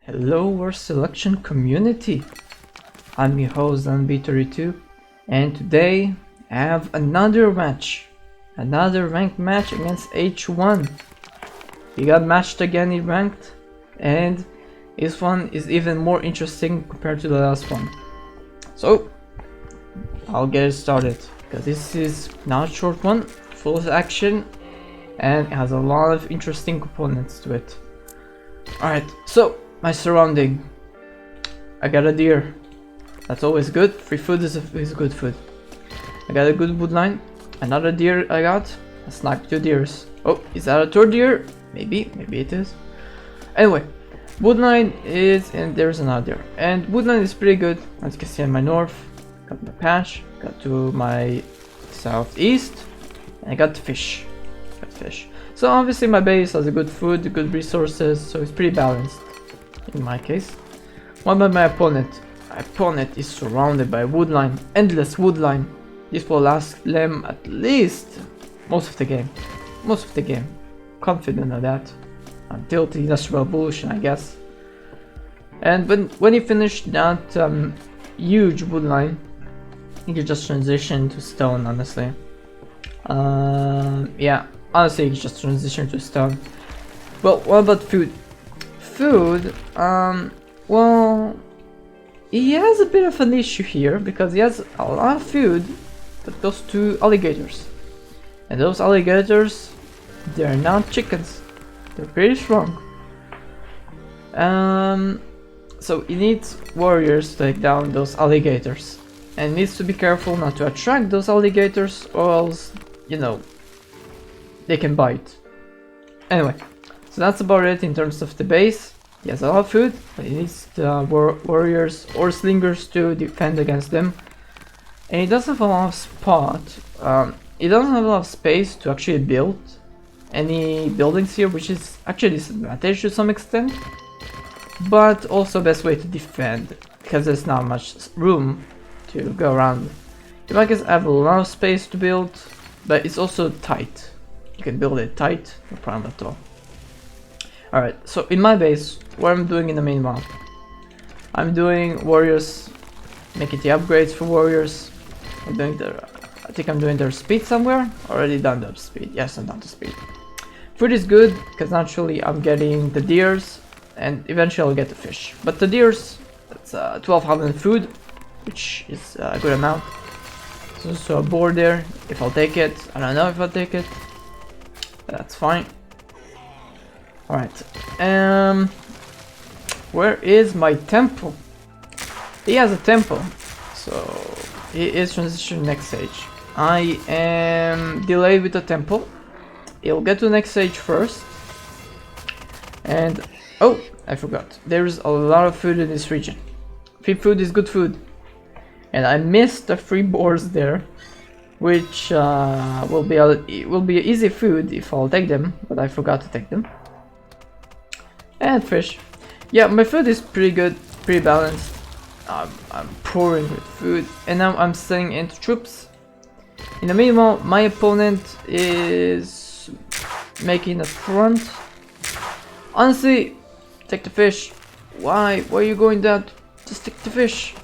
Hello, our selection community. I'm your host NB32, and today I have another ranked match against H1. We got matched again in ranked, and this one is even more interesting compared to the last one. So I'll get it started because this is not a short one, full of action, and it has a lot of interesting components to it. Alright, so my surrounding. I got a deer. That's always good. Free food is good food. I got a good wood line. Another deer I got. I sniped 2 deers. Oh, is that a third deer? Maybe it is. Anyway, woodline is, and there's another deer. And woodline is pretty good. As you can see on my north, got my patch, got to my southeast, and I got fish. So obviously my base has a good food, good resources, so it's pretty balanced in my case. What about my opponent? My opponent is surrounded by woodline, endless woodline. This will last them at least most of the game. Confident of that. Until the industrial revolution, I guess. And when you finish that huge woodline, you can just transition to stone, honestly. Yeah, honestly, you can just transition to stone. Well, what about food? Well, he has a bit of an issue here because he has a lot of food that goes to alligators. And those alligators, they're not chickens. They're pretty strong. So he needs warriors to take down those alligators. And needs to be careful not to attract those alligators or else, you know, they can bite. Anyway, so that's about it in terms of the base. He has a lot of food, but he needs the warriors or slingers to defend against them. And he doesn't have a lot of spot. He doesn't have a lot of space to actually build any buildings here, which is actually a disadvantage to some extent. But also best way to defend, because there's not much room to go around. You might have a lot of space to build, but it's also tight. You can build it tight, no problem at all. Alright, so in my base, what I'm doing in the main map, I'm doing warriors, making the upgrades for warriors. I think I'm doing their speed somewhere. Already done the speed. Yes, I'm done the speed. Food is good because naturally I'm getting the deers and eventually I'll get the fish. But the deers, that's 1200 food, which is a good amount. So a board there. If I'll take it, I don't know if I'll take it. That's fine. Alright, where is my temple? He has a temple, so he is transitioning next stage. I am delayed with the temple. He'll get to the next stage first. And, oh, I forgot. There's a lot of food in this region. Free food is good food. And I missed the free boars there, which will be easy food if I'll take them, but I forgot to take them. And fish. Yeah, my food is pretty good, pretty balanced. I'm pouring with food, and now I'm sending into troops. In the meanwhile, my opponent is making a front. Honestly, take the fish. Why are you going down? Just take the fish.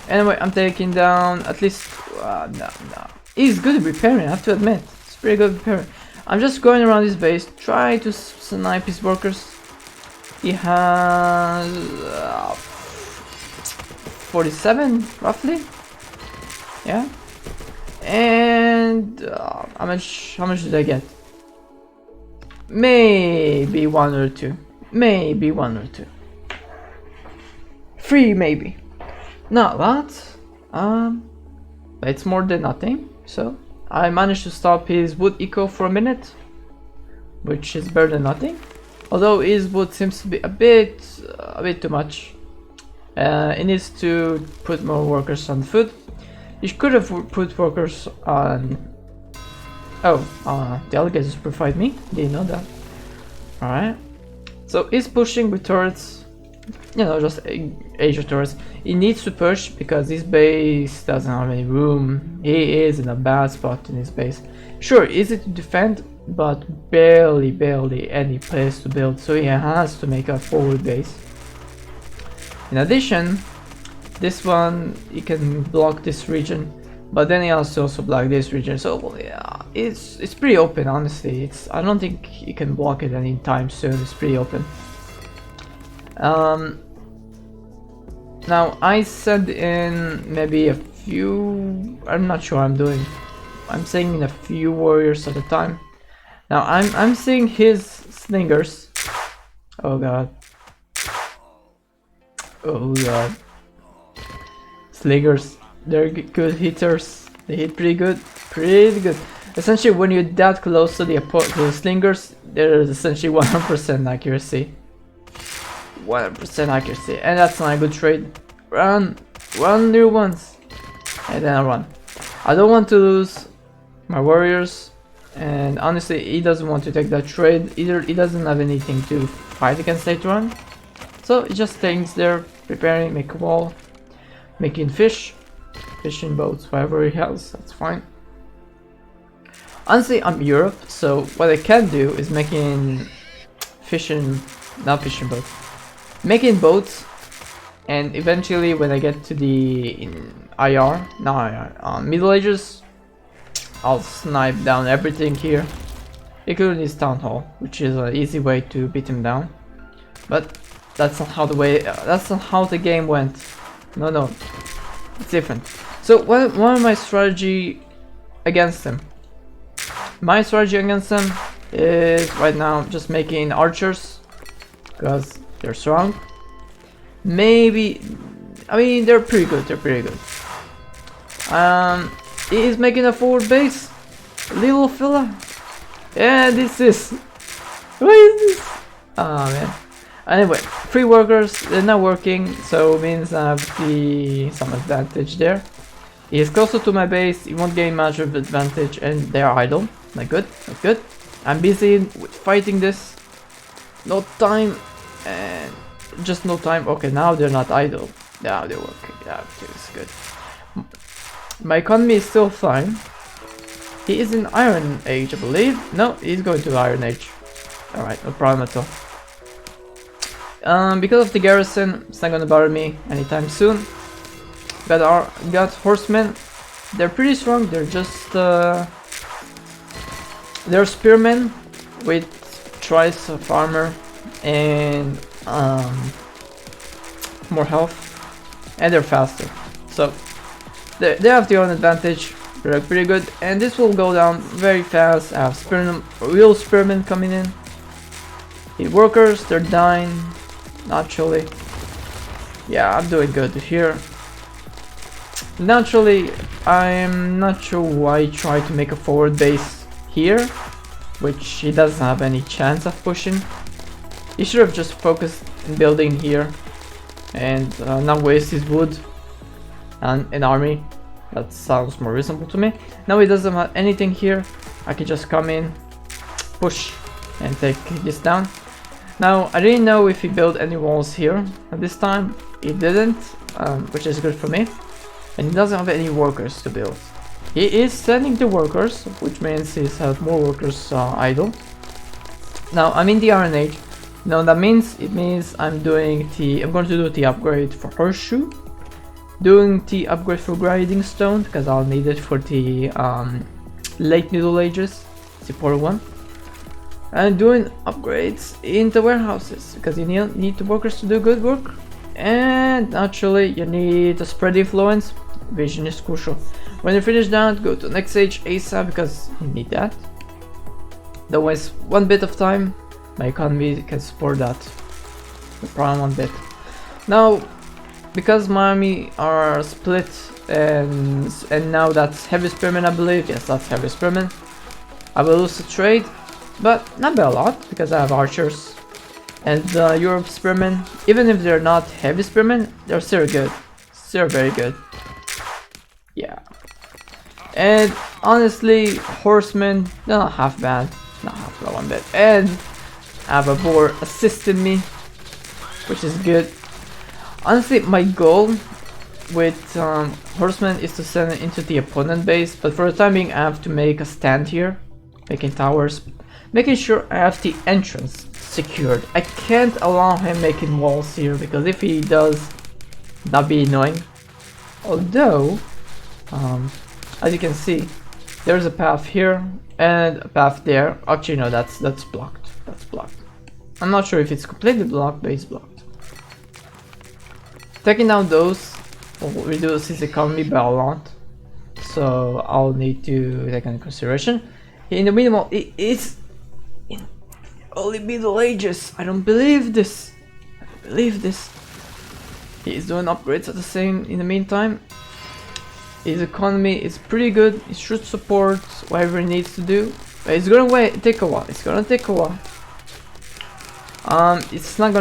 Anyway, I'm taking down at least. No. He's good at repairing, I have to admit. It's pretty good at repairing. I'm just going around his base, try to snipe his workers. He has 47 roughly, yeah. And how much did I get? Maybe one or two. 3 maybe. Not a lot, but it's more than nothing. So I managed to stop his wood eco for a minute, which is better than nothing. Although his wood seems to be a bit too much. He needs to put more workers on food. He could have put workers on. Oh, the alligators provide me. Didn't know that. All right. So he's pushing with turrets. You know, just Asia turrets. He needs to push because his base doesn't have any room. He is in a bad spot in his base. Sure, easy to defend, but barely any place to build, so he has to make a forward base. In addition, this one, he can block this region, but then he also block this region, so yeah, it's pretty open, honestly. I don't think he can block it anytime soon. It's pretty open. Now I sent in maybe a few, I'm not sure I'm saying in a few warriors at a time. Now I'm seeing his slingers. Oh god. Oh god. Slingers, they're good hitters. They hit pretty good. Essentially, when you're that close to the slingers, there's essentially 100% accuracy. 100% accuracy, and that's not a good trade. Run little ones, and then I run. I don't want to lose my warriors, and honestly, he doesn't want to take that trade either. He doesn't have anything to fight against later on, so he just stays there, preparing, make a wall, making fishing boats, whatever he has, that's fine. Honestly, I'm Europe, so what I can do is making making boats, and eventually when I get to the Middle Ages, I'll snipe down everything here, including his town hall, which is an easy way to beat him down. But that's not how the game went. No, it's different. So one of my strategy against him. My strategy against him is right now just making archers, because they're strong. Maybe, I mean, they're pretty good. He is making a forward base, little fella. Yeah, this is. What is this? Oh man. Anyway, 3 workers, they're not working, so it means I have some advantage there. He is closer to my base, he won't gain much of advantage, and they're idle. Not good. I'm busy with fighting this. No time, and just no time. Okay, now they're not idle. Now they're working. Yeah, it's good. My economy is still fine. He is in Iron Age, I believe. No, he's going to Iron Age. Alright, no problem at all. Because of the garrison, it's not gonna bother me anytime soon. Got horsemen. They're pretty strong. They're just they're spearmen with twice of armor and more health, and they're faster. So they have their own advantage. They're pretty good, and this will go down very fast. I have real spearmen coming in. The workers, they're dying. Naturally, yeah, I'm doing good here. Naturally, I'm not sure why he tried to make a forward base here, which he doesn't have any chance of pushing. He should have just focused on building here and not waste his wood and an army. That sounds more reasonable to me. Now he doesn't have anything here. I can just come in, push, and take this down. Now, I didn't know if he built any walls here at this time. He didn't, which is good for me. And he doesn't have any workers to build. He is sending the workers, which means he has more workers idle. Now, I'm in the Iron Age. Now, it means I'm going to do the upgrade for Horseshoe. Doing the upgrade for Grinding Stone, because I'll need it for the late Middle Ages. It's the important one. And doing upgrades in the warehouses, because you need the workers to do good work, and naturally you need a spread influence. Vision is crucial. When you finish that, go to the next stage ASAP, because you need that. Don't waste one bit of time. My economy can support that. No problem, one bit. Now, because my army are split, and now that's heavy spearmen, I believe. Yes, that's heavy spearmen. I will lose the trade. But not by a lot, because I have archers. And Europe spearmen, even if they're not heavy spearmen, they're still good. Still very good. Yeah. And honestly, horsemen, they're not half bad. Not half bad one bit. And I have a boar assisting me, which is good. Honestly, my goal with horsemen is to send it into the opponent base, but for the time being I have to make a stand here. making towers, making sure I have the entrance secured. I can't allow him making walls here, because if he does, that'd be annoying. Although, as you can see, there's a path here and a path there. Actually, no, that's blocked. That's blocked. I'm not sure if it's completely blocked, but it's blocked. Taking down those will reduce his economy by a lot, so I'll need to take into consideration. In the minimal, it is in early Middle Ages. I don't believe this. I don't believe this. He's doing upgrades at the same. In the meantime, his economy is pretty good. He should support whatever he needs to do. But it's gonna take a while. It's gonna take a while. It's not.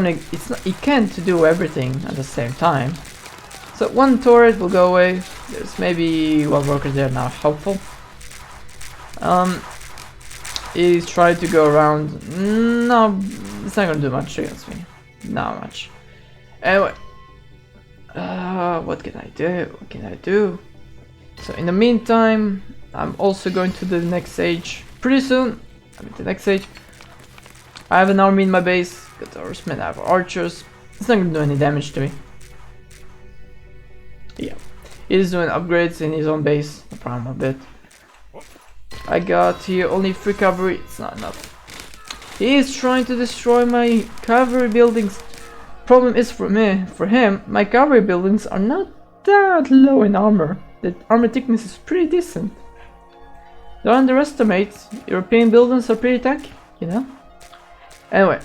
He can't do everything at the same time. So one turret will go away. There's maybe one worker there now, helpful. He's trying to go around. No, it's not gonna do much against me. Not much. Anyway, what can I do? What can I do? So in the meantime, I'm also going to the next stage pretty soon. I mean, the next stage. I have an army in my base. Got horsemen, I have archers. It's not gonna do any damage to me. Yeah, he's doing upgrades in his own base. No problem a bit. I got here only 3 cavalry. It's not enough. He is trying to destroy my cavalry buildings. Problem is for him, my cavalry buildings are not that low in armor. The armor thickness is pretty decent. Don't underestimate. European buildings are pretty tanky, you know. Anyway,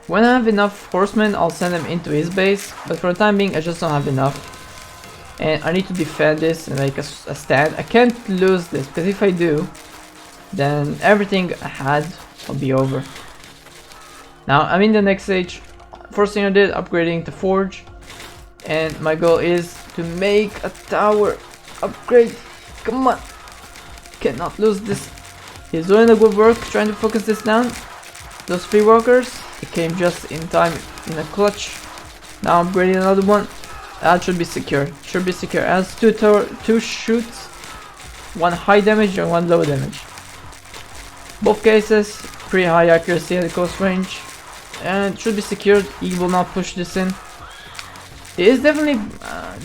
when I have enough horsemen, I'll send them into his base, but for the time being I just don't have enough. And I need to defend this and make a stand. I can't lose this, because if I do, then everything I had will be over. Now I'm in the next stage. First thing I did, upgrading the forge. And my goal is to make a tower upgrade. Come on, cannot lose this. He's doing a good work trying to focus this down. Those 3 workers, it came just in time in a clutch. Now I'm upgrading another one. That should be secure. Should be secure. It has 2 shoots, 1 high damage and 1 low damage. Both cases, pretty high accuracy at the close range. And it should be secured. He will not push this in. It is definitely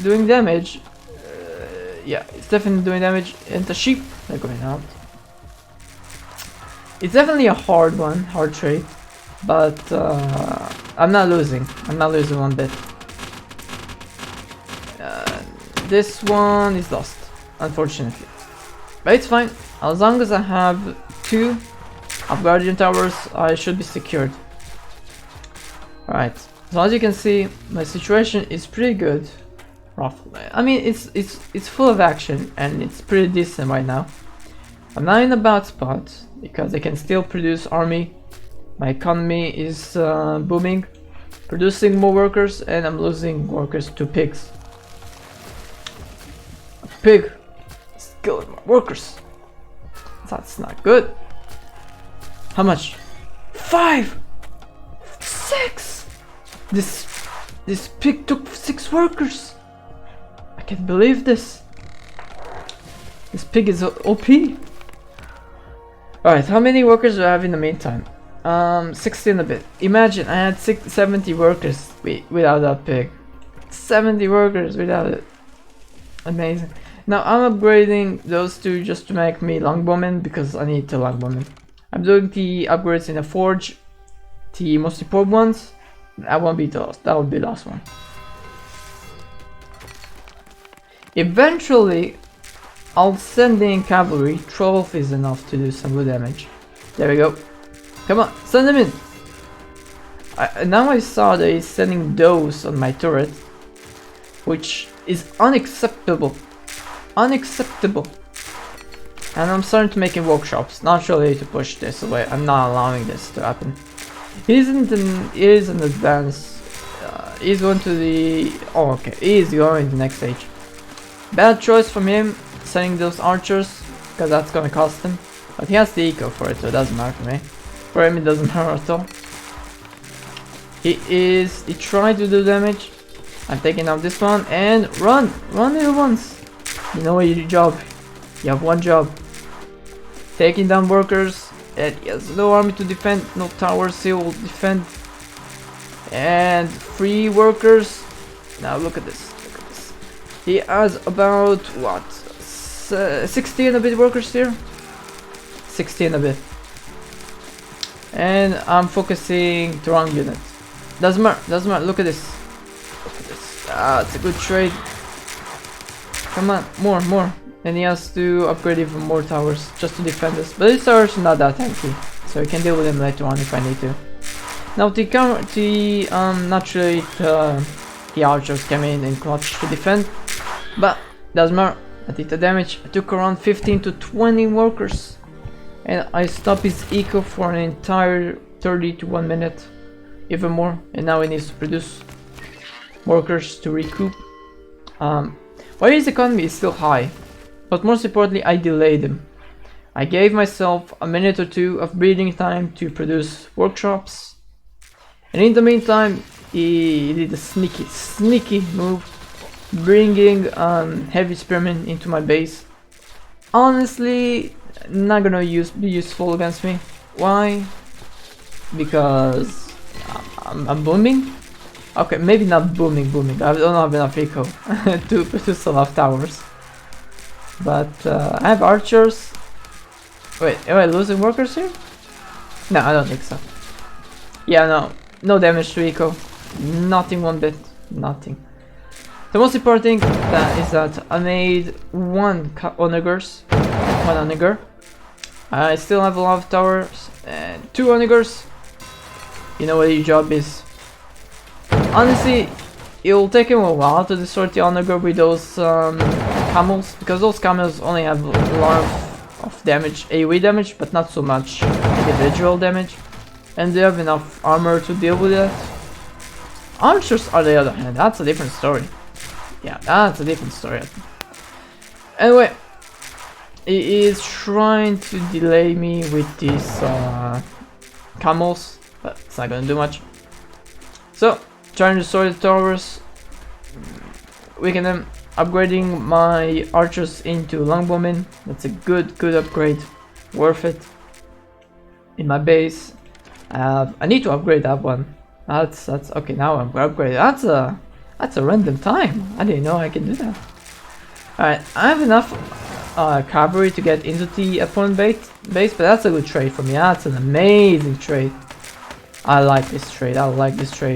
doing damage. Yeah, it's definitely doing damage. And the sheep, they're going out. It's definitely a hard trade, but I'm not losing. I'm not losing one bit. This one is lost, unfortunately. But it's fine. As long as I have 2 of guardian towers, I should be secured. Alright. So as you can see, my situation is pretty good. Roughly. I mean, it's full of action and it's pretty decent right now. I'm not in a bad spot because I can still produce army. My economy is booming, producing more workers, and I'm losing workers to pigs. A pig is killing my workers. That's not good. How much? 5, 6. This pig took 6 workers. I can't believe this. This pig is OP. Alright, how many workers do I have in the meantime? 16 a bit. Imagine I had 70 workers without that pig. 70 workers without it. Amazing. Now I'm upgrading those 2 just to make me longbowmen, because I need the longbowmen. I'm doing the upgrades in the forge. The most important ones. That won't be the last. That will be the last one. Eventually, I'll send in cavalry. 12 is enough to do some good damage. There we go. Come on, send them in. Now I saw that he's sending those on my turret, which is unacceptable. Unacceptable. And I'm starting to make workshops. Not really to push this away. I'm not allowing this to happen. He is in advance. He's going to the. Oh, okay. He is going to the next stage. Bad choice from him sending those archers, because that's gonna cost him. But he has the eco for it, so it doesn't matter for me. For him, it doesn't matter at all. He tried to do damage. I'm taking out this one and run little ones. You know your job. You have one job. taking down workers, and he has no army to defend, no towers he will defend, and 3 workers. Now look at this, he has about what, 60 and a bit workers here, 60 and a bit, and I'm focusing the wrong unit. Doesn't matter, look at this, it's a good trade. Come on, more. And he has to upgrade even more towers just to defend us. But these towers are not that tanky, so we can deal with them later on if I need to. Now naturally the archers came in clutch to defend, but doesn't matter. I did the damage. I took around 15 to 20 workers, and I stopped his eco for an entire 30 to 1 minute, even more. And now he needs to produce workers to recoup. While his economy is still high, but most importantly, I delayed him. I gave myself a minute or 2 of breathing time to produce workshops, and in the meantime, he did a sneaky move, bringing heavy spearmen into my base. Honestly, not gonna be useful against me. Why? Because I'm booming. Okay, maybe not booming. I don't have enough eco to produce a lot of towers. But I have archers. Wait, am I losing workers here? No, I don't think so. Yeah, no damage to eco. Nothing one bit. Nothing. The most important thing is that I made one onagers. One onager. I still have a lot of towers and 2 onagers. You know what your job is. Honestly, it will take him a while to destroy the onager with those camels, because those camels only have a lot of damage, AoE damage, but not so much individual damage, and they have enough armor to deal with that. Archers, on the other hand, that's a different story. Yeah, that's a different story. Anyway, he is trying to delay me with these camels, but it's not gonna do much. So, trying to destroy the towers, weaken them, upgrading my archers into longbowmen. That's a good upgrade, worth it. In my base, I need to upgrade that one. That's okay. Now I'm upgraded. That's a random time. I didn't know I can do that. Alright, I have enough cavalry to get into the opponent base, but that's a good trade for me. That's an amazing trade. I like this trade.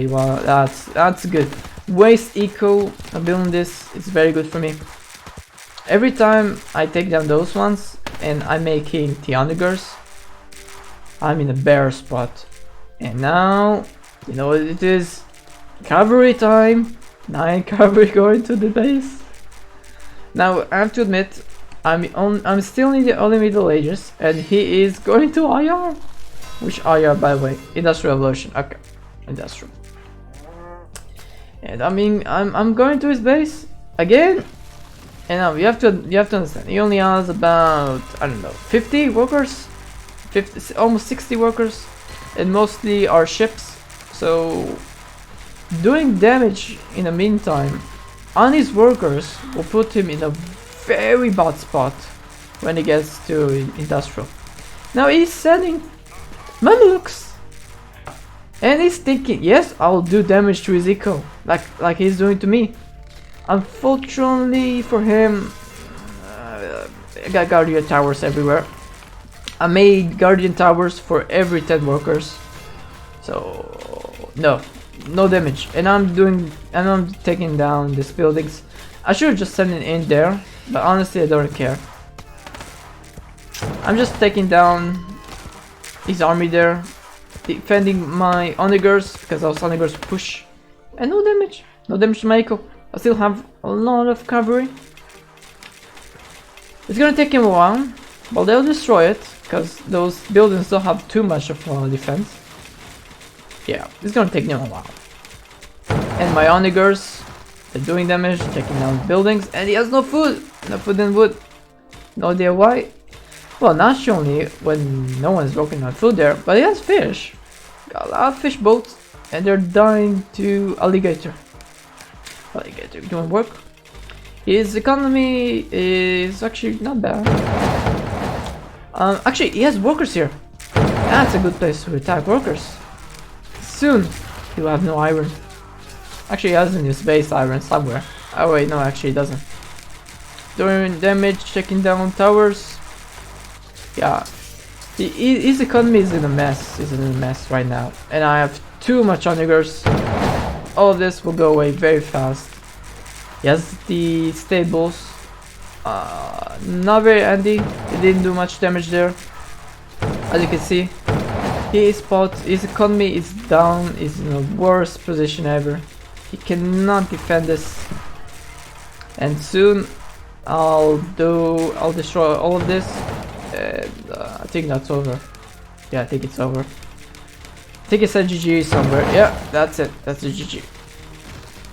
Wow, that's good. Waste eco building this is very good for me. Every time I take down those ones and I'm making the onagers, I'm in a better spot. And now, you know what it is? Cavalry time. 9 cavalry going to the base. Now I have to admit, I'm still in the early Middle Ages, and he is going to IR. Which IR, by the way? Industrial Revolution. Okay, industrial. And I mean, I'm going to his base again. And now you have to understand, he only has about, I don't know, 50 workers, almost 60 workers, and mostly are ships. So doing damage in the meantime on his workers will put him in a very bad spot when he gets to industrial. Now he's sending Mamelukes, and he's thinking, yes, I'll do damage to his eco, like he's doing to me. Unfortunately for him, I got guardian towers everywhere. I made guardian towers for every 10 workers, so no damage. And I'm taking down these buildings. I should have just sent it in there, but honestly I don't care. I'm just taking down his army there, defending my onagers, because those onagers push, and no damage to my eco. I still have a lot of cavalry. It's gonna take him a while, but they'll destroy it, because those buildings don't have too much of defense. Yeah, it's gonna take them a while. And my onagers, they're doing damage, taking down buildings, and he has no food and wood. No idea why. Well, naturally, when no one's working on food there, but he has fish. Got a lot of fish boats, and they're dying to alligator. Alligator doing work. His economy is actually not bad. Actually, he has workers here. That's a good place to attack workers. Soon, he will have no iron. Actually, he has in his base iron somewhere. Oh wait, no, actually he doesn't. Doing damage, checking down towers. Yeah, his economy is in a mess. He's in a mess right now, and I have too much onagers. All of this will go away very fast. He has the stables. Not very handy. He didn't do much damage there. As you can see, his economy is down. He's in the worst position ever. He cannot defend this. And soon I'll destroy all of this. And I think that's over. Yeah, I think it's over. I think it's a GG somewhere. Yeah, that's it. That's a GG.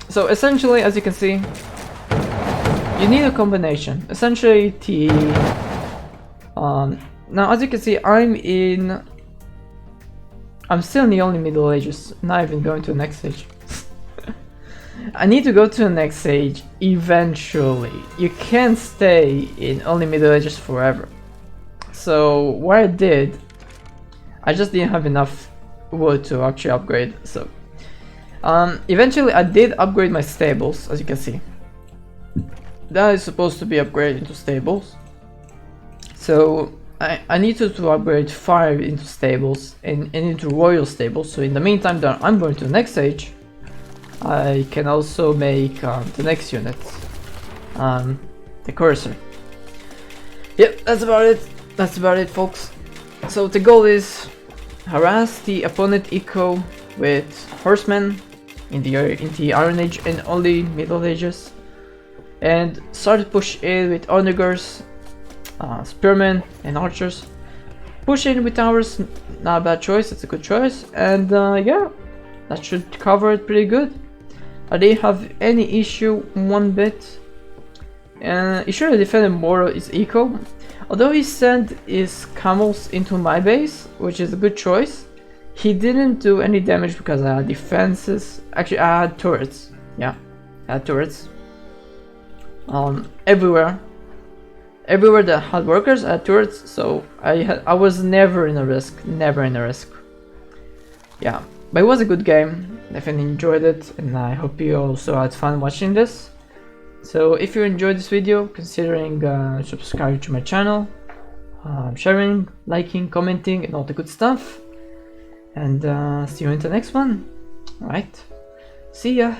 So essentially, as you can see, you need a combination. Essentially, now as you can see, I'm still in the only Middle Ages. Not even going to the next stage. I need to go to the next stage eventually. You can't stay in only Middle Ages forever. So what I did, I just didn't have enough wood to actually upgrade. So eventually I did upgrade my stables, as you can see. That is supposed to be upgraded into stables. So I needed to upgrade 5 into stables and into royal stables. So in the meantime that I'm going to the next stage, I can also make the next unit, the cursor. Yep, that's about it. That's about it, folks. So the goal is harass the opponent eco with horsemen in the Iron Age and only Middle Ages, and start to push in with onagers, spearmen, and archers. Push in with towers, not a bad choice. It's a good choice, and yeah, that should cover it pretty good. I didn't have any issue one bit. He should have defended more his eco, although he sent his camels into my base, which is a good choice. He didn't do any damage because I had defenses. Actually, I had turrets. Yeah, I had turrets. Everywhere that had workers, I had turrets. So I was never in a risk. Never in a risk. Yeah, but it was a good game. Definitely enjoyed it, and I hope you also had fun watching this. So if you enjoyed this video, considering subscribing to my channel, sharing, liking, commenting, and all the good stuff. And see you in the next one. Alright, see ya.